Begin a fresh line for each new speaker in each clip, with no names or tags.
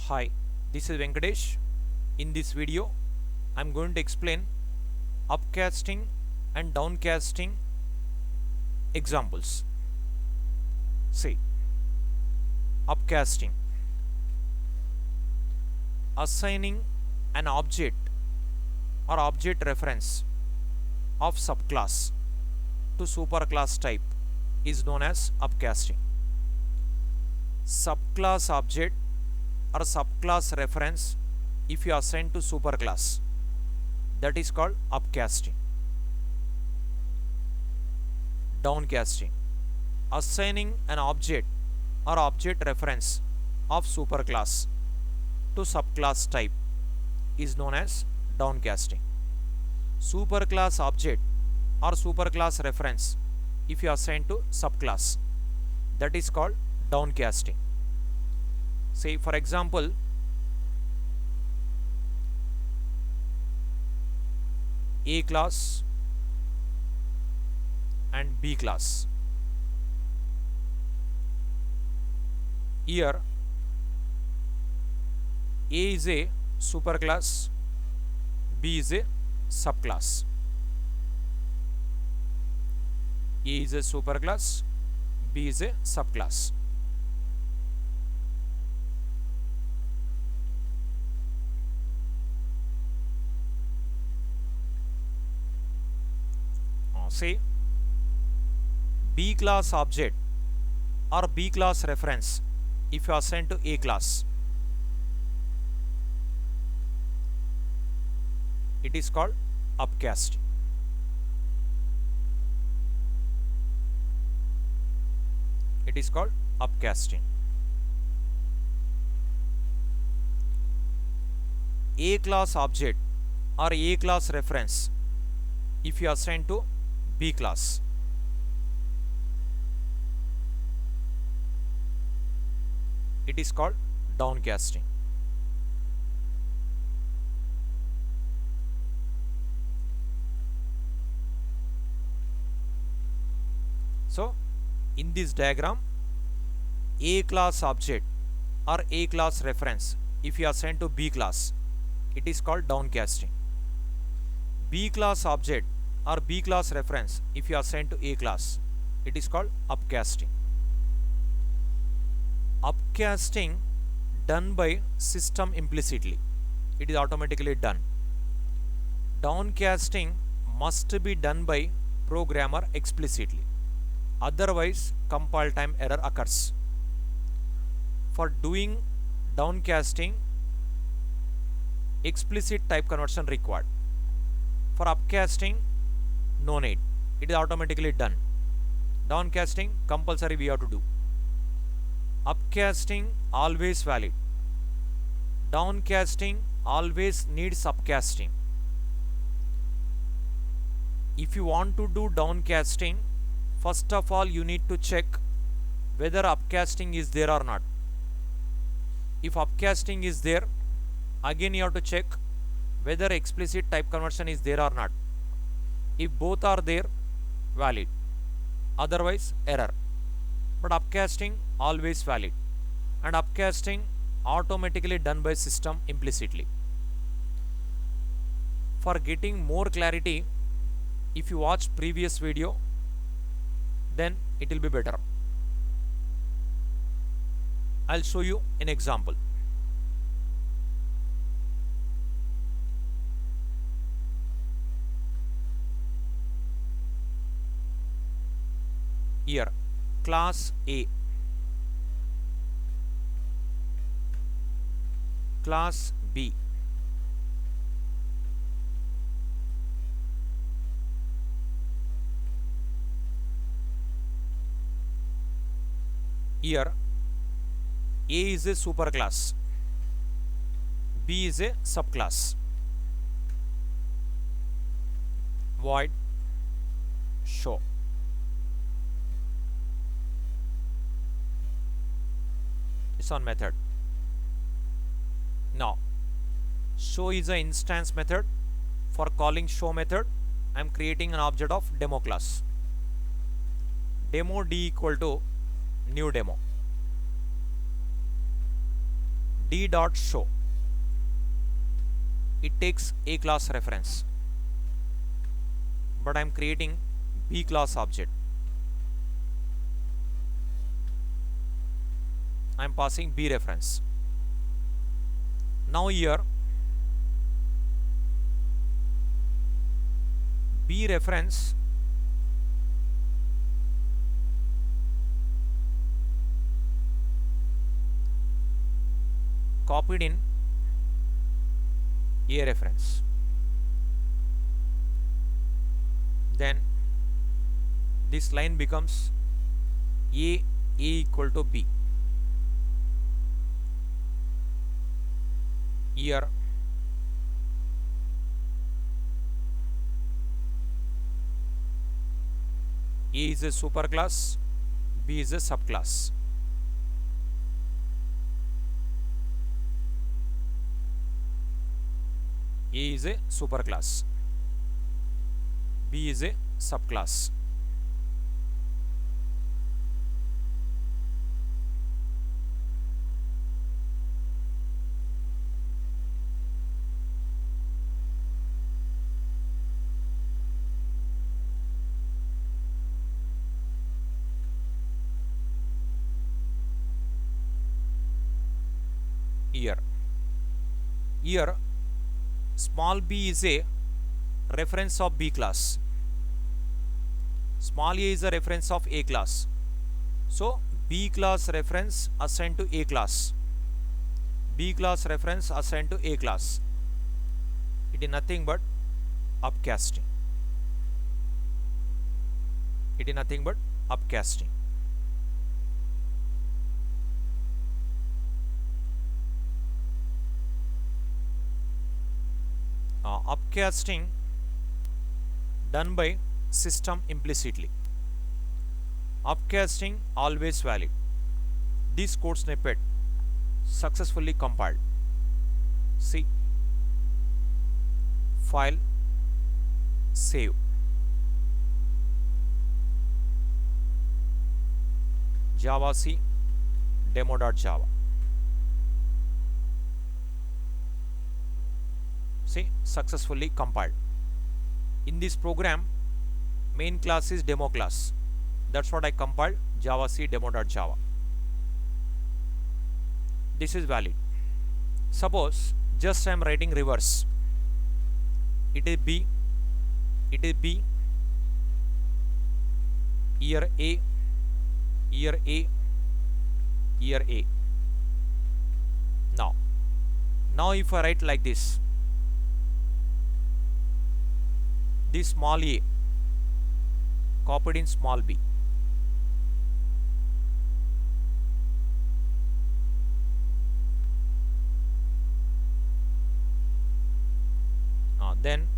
Hi, this is Venkatesh. In this video, I am going to explain upcasting and downcasting examples. See, upcasting, assigning an object or object reference of subclass to superclass type is known as upcasting. Subclass object or subclass reference if you assign to superclass, that is called upcasting. Downcasting, assigning an object or object reference of superclass to subclass type is known as downcasting. Superclass object or superclass reference if you assign to subclass, that is called downcasting. Say for example, A class and B class. Here A is a superclass, B is a subclass. A is a superclass, B is a subclass. Say B class object or B class reference if you assign to A class, it is called upcasting. It is called upcasting. A class object or A class reference if you assign to B class, it is called downcasting. So in this diagram, A class object or A class reference if you assign to B class, it is called downcasting. B class object or B class reference if you assign to A class, it is called upcasting. Upcasting done by system implicitly, it is automatically done. Downcasting must be done by programmer explicitly, otherwise compile time error occurs. For doing downcasting, explicit type conversion required. For upcasting, no need, it is automatically done. Downcasting compulsory we have to do. Upcasting always valid. Downcasting always needs upcasting. If you want to do downcasting, first of all you need to check whether upcasting is there or not. If upcasting is there, again you have to check whether explicit type conversion is there or not. If both are there, valid, otherwise error. But upcasting always valid, and upcasting automatically done by system implicitly. For getting more clarity, if you watch previous video, then it will be better. I'll show you an example. Here, class A, class B, here A is a superclass, B is a subclass. Void show. On method. Now show is an instance method. For calling show method, I am creating an object of demo class. Demo d equal to new demo. d dot show, it takes a class reference, but I am creating b class object. I am passing b reference. Now here b reference copied in a reference, then this line becomes a equal to b. Here A is a superclass, B is a subclass. A is a superclass, B is a subclass. Here small b is a reference of b class, small a is a reference of a class, so b class reference assigned to a class, b class reference assigned to a class, it is nothing but upcasting, it is nothing but upcasting. Upcasting done by system implicitly. Upcasting always valid. This code snippet successfully compiled. See, file, save. Javac demo.java. See, successfully compiled. In this program, main class is demo class. That's what I compiled, javac demo.java. This is valid. Suppose just I am writing reverse. It is B, year A, year A, year A. Now if I write like this small a copied in small b, then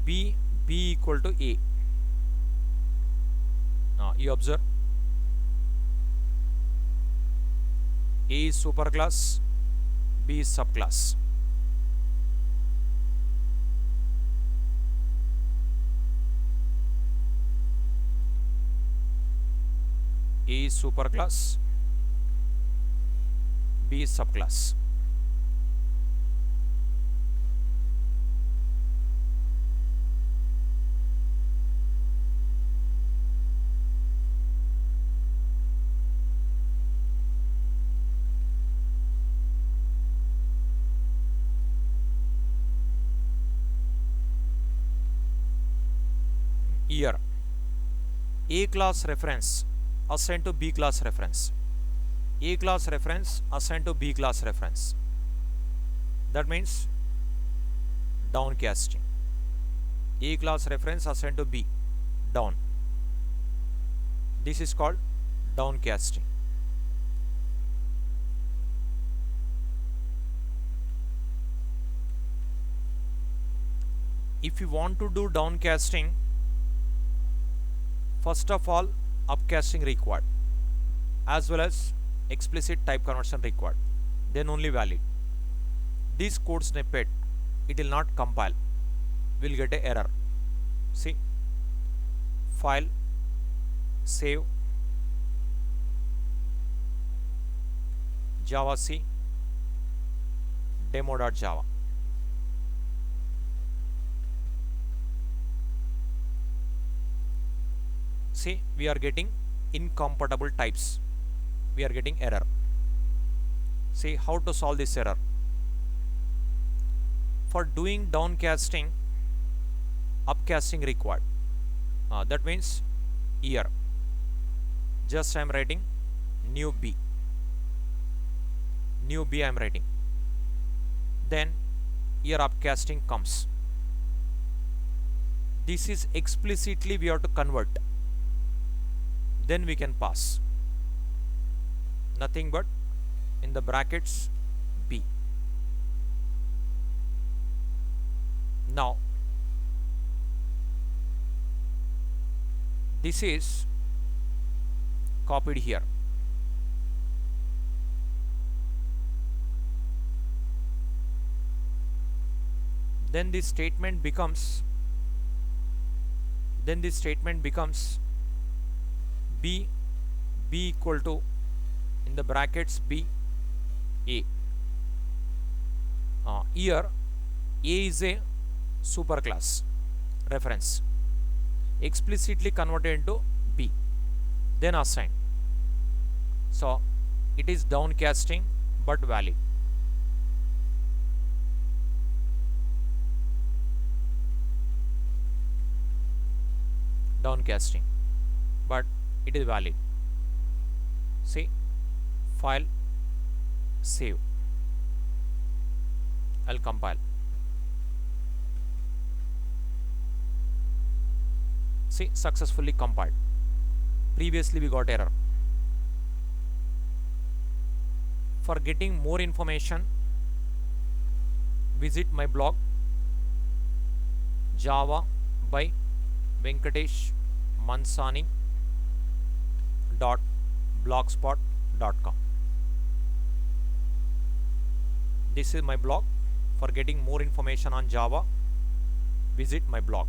b equal to a. You observe, A is superclass, B is subclass. A is superclass, B is subclass. Here, A class reference assigned to B class reference, A class reference assigned to B class reference. That means downcasting. A class reference assigned to B, down. This is called downcasting. If you want to do downcasting, first of all, upcasting required, as well as explicit type conversion required, then only valid. This code snippet, it will not compile, will get an error. See, file, save, Java C demo.java. See, we are getting incompatible types. We are getting error. See how to solve this error. For doing downcasting, upcasting required. That means here just I am writing new B I am writing, then here upcasting comes. This is explicitly we have to convert, then we can pass nothing but in the brackets B. Now this is copied here. Then this statement becomes B equal to in the brackets B A. Here A is a superclass reference explicitly converted into B, then assign. So it is downcasting but valid. Downcasting but it is valid. See, file, save. I'll compile. See, successfully compiled. Previously we got error. For getting more information, visit my blog Java by Venkatesh Mansani .blogspot.com. This is my blog. For getting more information on Java, visit my blog.